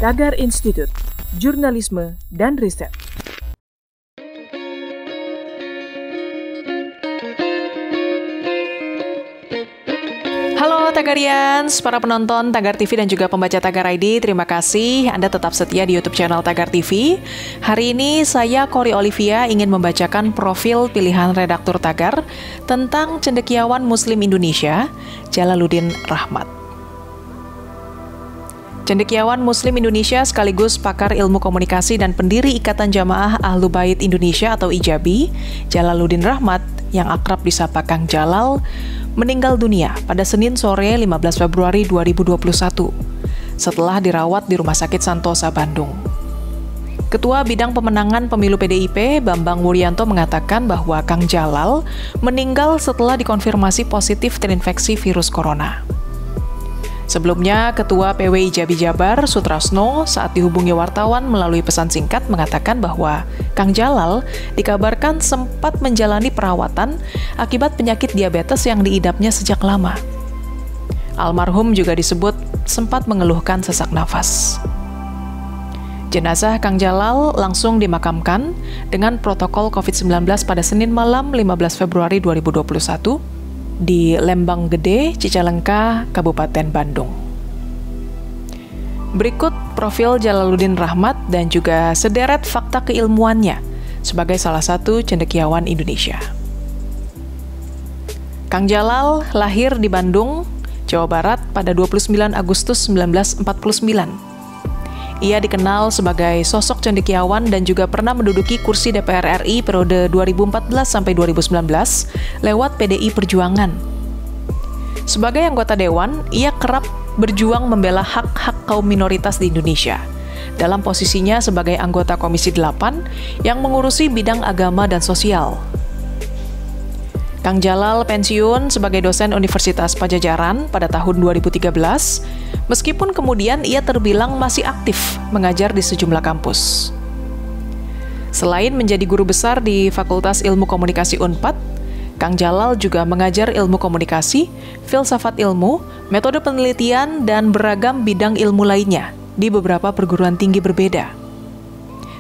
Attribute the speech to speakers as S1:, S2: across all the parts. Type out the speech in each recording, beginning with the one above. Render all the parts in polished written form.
S1: Tagar Institut, Jurnalisme dan Riset.
S2: Halo Tagarians, para penonton Tagar TV dan juga pembaca Tagar ID, terima kasih Anda tetap setia di YouTube channel Tagar TV. Hari ini saya, Kori Olivia, ingin membacakan profil pilihan redaktur Tagar tentang cendekiawan Muslim Indonesia, Jalaluddin Rahmat. Cendekiawan Muslim Indonesia sekaligus pakar ilmu komunikasi dan pendiri Ikatan Jamaah Ahlu Bait Indonesia atau IJABI, Jalaluddin Rahmat, yang akrab disapa Kang Jalal, meninggal dunia pada Senin sore 15 Februari 2021 setelah dirawat di Rumah Sakit Santosa, Bandung. Ketua Bidang Pemenangan Pemilu PDIP, Bambang Wuryanto, mengatakan bahwa Kang Jalal meninggal setelah dikonfirmasi positif terinfeksi virus corona. Sebelumnya, Ketua PW IJABI Jabar, Sutrasno, saat dihubungi wartawan melalui pesan singkat mengatakan bahwa Kang Jalal dikabarkan sempat menjalani perawatan akibat penyakit diabetes yang diidapnya sejak lama. Almarhum juga disebut sempat mengeluhkan sesak nafas. Jenazah Kang Jalal langsung dimakamkan dengan protokol COVID-19 pada Senin malam 15 Februari 2021 di Lembang Gede, Cicalengka, Kabupaten Bandung. Berikut profil Jalaluddin Rahmat dan juga sederet fakta keilmuannya sebagai salah satu cendekiawan Indonesia. Kang Jalal lahir di Bandung, Jawa Barat pada 29 Agustus 1949. Ia dikenal sebagai sosok cendekiawan dan juga pernah menduduki kursi DPR RI periode 2014 sampai 2019 lewat PDI Perjuangan. Sebagai anggota dewan, ia kerap berjuang membela hak-hak kaum minoritas di Indonesia. Dalam posisinya sebagai anggota Komisi 8 yang mengurusi bidang agama dan sosial. Kang Jalal pensiun sebagai dosen Universitas Padjadjaran pada tahun 2013, meskipun kemudian ia terbilang masih aktif mengajar di sejumlah kampus. Selain menjadi guru besar di Fakultas Ilmu Komunikasi Unpad, Kang Jalal juga mengajar ilmu komunikasi, filsafat ilmu, metode penelitian, dan beragam bidang ilmu lainnya di beberapa perguruan tinggi berbeda.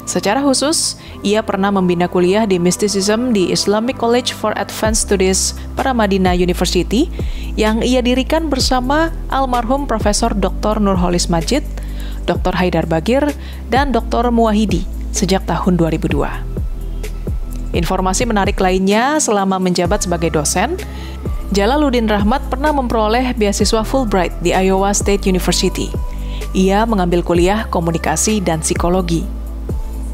S2: Secara khusus, ia pernah membina kuliah di Mysticism di Islamic College for Advanced Studies Paramadina University yang ia dirikan bersama almarhum Profesor Dr. Nurholis Majid, Dr. Haidar Bagir, dan Dr. Muwahidi sejak tahun 2002. Informasi menarik lainnya, selama menjabat sebagai dosen, Jalaluddin Rahmat pernah memperoleh beasiswa Fulbright di Iowa State University. Ia mengambil kuliah komunikasi dan psikologi.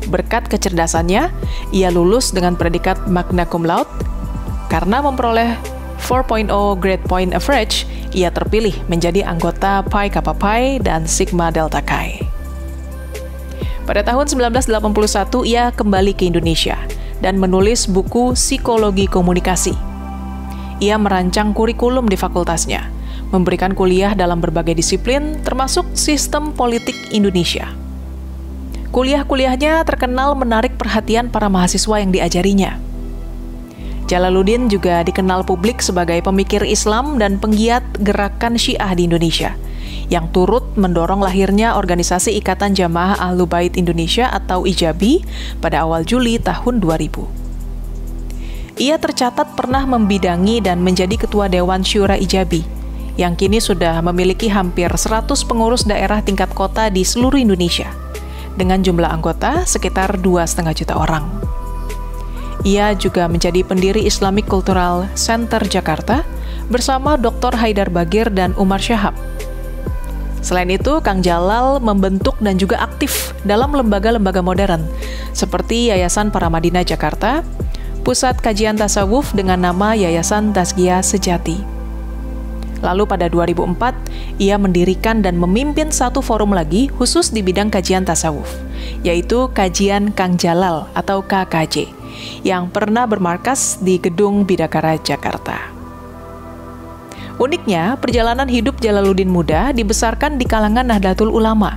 S2: Berkat kecerdasannya, ia lulus dengan predikat magna cum laude. Karena memperoleh 4.0 grade point average, ia terpilih menjadi anggota Pi Kappa Pi dan Sigma Delta Chi. Pada tahun 1981, ia kembali ke Indonesia dan menulis buku Psikologi Komunikasi. Ia merancang kurikulum di fakultasnya, memberikan kuliah dalam berbagai disiplin, termasuk sistem politik Indonesia. Kuliah-kuliahnya terkenal menarik perhatian para mahasiswa yang diajarinya. Jalaluddin juga dikenal publik sebagai pemikir Islam dan penggiat gerakan Syiah di Indonesia, yang turut mendorong lahirnya organisasi Ikatan Jamaah Ahlu Bait Indonesia atau IJABI pada awal Juli tahun 2000. Ia tercatat pernah membidangi dan menjadi Ketua Dewan Syura IJABI, yang kini sudah memiliki hampir 100 pengurus daerah tingkat kota di seluruh Indonesia, dengan jumlah anggota sekitar 2,5 juta orang. Ia juga menjadi pendiri Islamic Cultural Center Jakarta bersama Dr. Haidar Bagir dan Umar Syahab. Selain itu, Kang Jalal membentuk dan juga aktif dalam lembaga-lembaga modern seperti Yayasan Paramadina Jakarta, Pusat Kajian Tasawuf dengan nama Yayasan Tazkiyah Sejati. Lalu pada 2004, ia mendirikan dan memimpin satu forum lagi khusus di bidang kajian tasawuf, yaitu Kajian Kang Jalal atau KKJ, yang pernah bermarkas di Gedung Bidakara, Jakarta. Uniknya, perjalanan hidup Jalaluddin muda dibesarkan di kalangan Nahdlatul Ulama,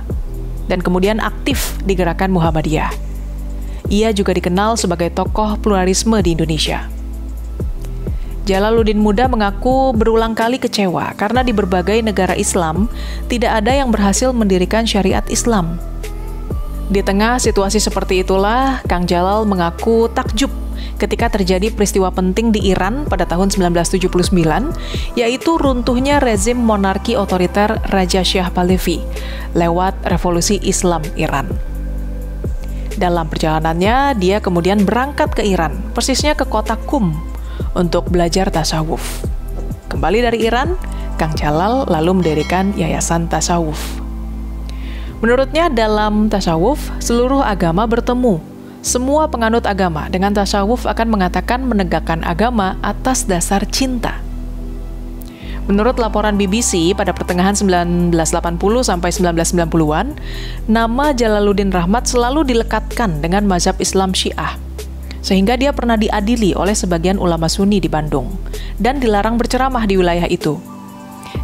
S2: dan kemudian aktif di gerakan Muhammadiyah. Ia juga dikenal sebagai tokoh pluralisme di Indonesia. Jalaluddin Muda mengaku berulang kali kecewa karena di berbagai negara Islam tidak ada yang berhasil mendirikan syariat Islam. Di tengah situasi seperti itulah, Kang Jalal mengaku takjub ketika terjadi peristiwa penting di Iran pada tahun 1979, yaitu runtuhnya rezim monarki otoriter Raja Shah Pahlavi lewat revolusi Islam Iran. Dalam perjalanannya, dia kemudian berangkat ke Iran, persisnya ke kota Qum, untuk belajar tasawuf. Kembali dari Iran, Kang Jalal lalu mendirikan Yayasan Tasawuf. Menurutnya dalam tasawuf, seluruh agama bertemu. Semua penganut agama dengan tasawuf akan mengatakan menegakkan agama atas dasar cinta. Menurut laporan BBC pada pertengahan 1980 sampai 1990-an, nama Jalaluddin Rahmat selalu dilekatkan dengan mazhab Islam Syiah, sehingga dia pernah diadili oleh sebagian ulama Sunni di Bandung dan dilarang berceramah di wilayah itu.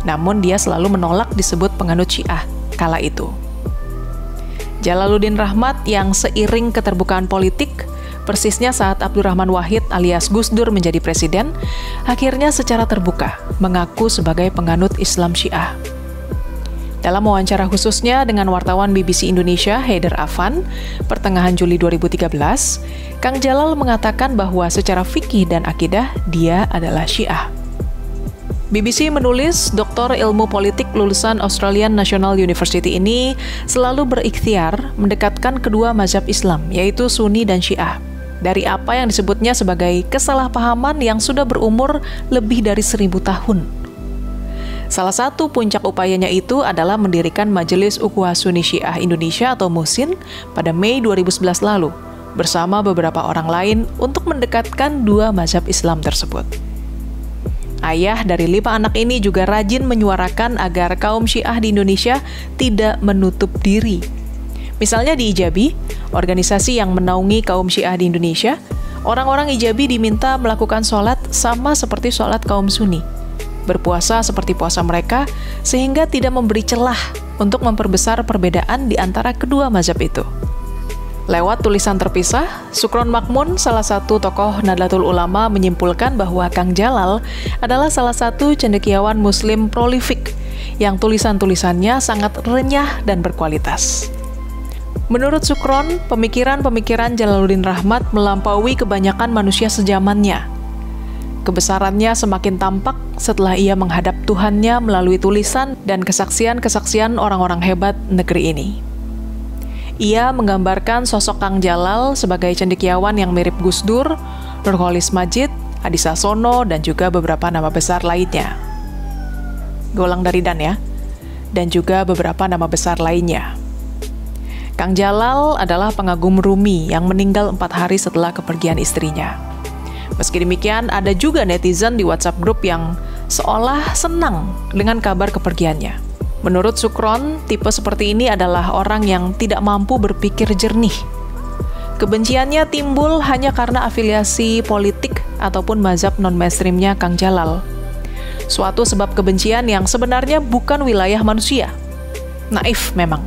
S2: Namun dia selalu menolak disebut penganut Syiah kala itu. Jalaluddin Rahmat yang seiring keterbukaan politik, persisnya saat Abdurrahman Wahid alias Gus Dur menjadi presiden, akhirnya secara terbuka mengaku sebagai penganut Islam Syiah. Dalam wawancara khususnya dengan wartawan BBC Indonesia, Haider Afan, pertengahan Juli 2013, Kang Jalal mengatakan bahwa secara fikih dan akidah, dia adalah Syiah. BBC menulis, Doktor Ilmu Politik lulusan Australian National University ini selalu berikhtiar mendekatkan kedua mazhab Islam, yaitu Sunni dan Syiah, dari apa yang disebutnya sebagai kesalahpahaman yang sudah berumur lebih dari 1000 tahun. Salah satu puncak upayanya itu adalah mendirikan Majelis Ukhuwah Sunni Syiah Indonesia atau MUSIN pada Mei 2011 lalu, bersama beberapa orang lain untuk mendekatkan dua mazhab Islam tersebut. Ayah dari 5 anak ini juga rajin menyuarakan agar kaum Syiah di Indonesia tidak menutup diri. Misalnya di Ijabi, organisasi yang menaungi kaum Syiah di Indonesia, orang-orang Ijabi diminta melakukan sholat sama seperti sholat kaum Sunni, berpuasa seperti puasa mereka, sehingga tidak memberi celah untuk memperbesar perbedaan di antara kedua mazhab itu. Lewat tulisan terpisah, Sukron Makmun, salah satu tokoh Nahdlatul Ulama, menyimpulkan bahwa Kang Jalal adalah salah satu cendekiawan Muslim prolifik yang tulisan-tulisannya sangat renyah dan berkualitas. Menurut Sukron, pemikiran-pemikiran Jalaluddin Rahmat melampaui kebanyakan manusia sezamannya. Kebesarannya semakin tampak setelah ia menghadap Tuhannya melalui tulisan dan kesaksian-kesaksian orang-orang hebat negeri ini. Ia menggambarkan sosok Kang Jalal sebagai cendekiawan yang mirip Gus Dur, Nurholis Majid, Adi Sasono, dan juga beberapa nama besar lainnya. Golang dari Dan ya, dan juga beberapa nama besar lainnya. Kang Jalal adalah pengagum Rumi yang meninggal 4 hari setelah kepergian istrinya. Meski demikian, ada juga netizen di WhatsApp grup yang seolah senang dengan kabar kepergiannya. Menurut Sukron, tipe seperti ini adalah orang yang tidak mampu berpikir jernih. Kebenciannya timbul hanya karena afiliasi politik ataupun mazhab non-mainstreamnya Kang Jalal. Suatu sebab kebencian yang sebenarnya bukan wilayah manusia. Naif memang.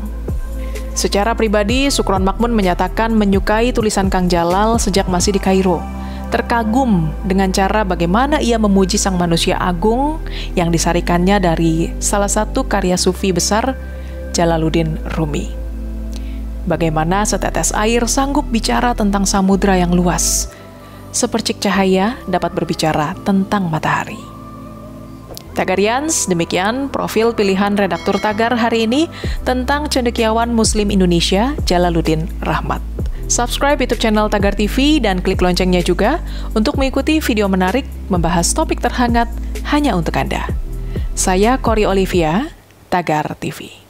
S2: Secara pribadi, Sukron Makmun menyatakan menyukai tulisan Kang Jalal sejak masih di Kairo. Terkagum dengan cara bagaimana ia memuji sang manusia agung yang disarikannya dari salah satu karya sufi besar, Jalaluddin Rumi. Bagaimana setetes air sanggup bicara tentang samudra yang luas, sepercik cahaya dapat berbicara tentang matahari. Tagarians, demikian profil pilihan redaktur Tagar hari ini tentang cendekiawan Muslim Indonesia, Jalaluddin Rahmat. Subscribe YouTube channel Tagar TV dan klik loncengnya juga untuk mengikuti video menarik membahas topik terhangat hanya untuk Anda. Saya Cory Olivia, Tagar TV.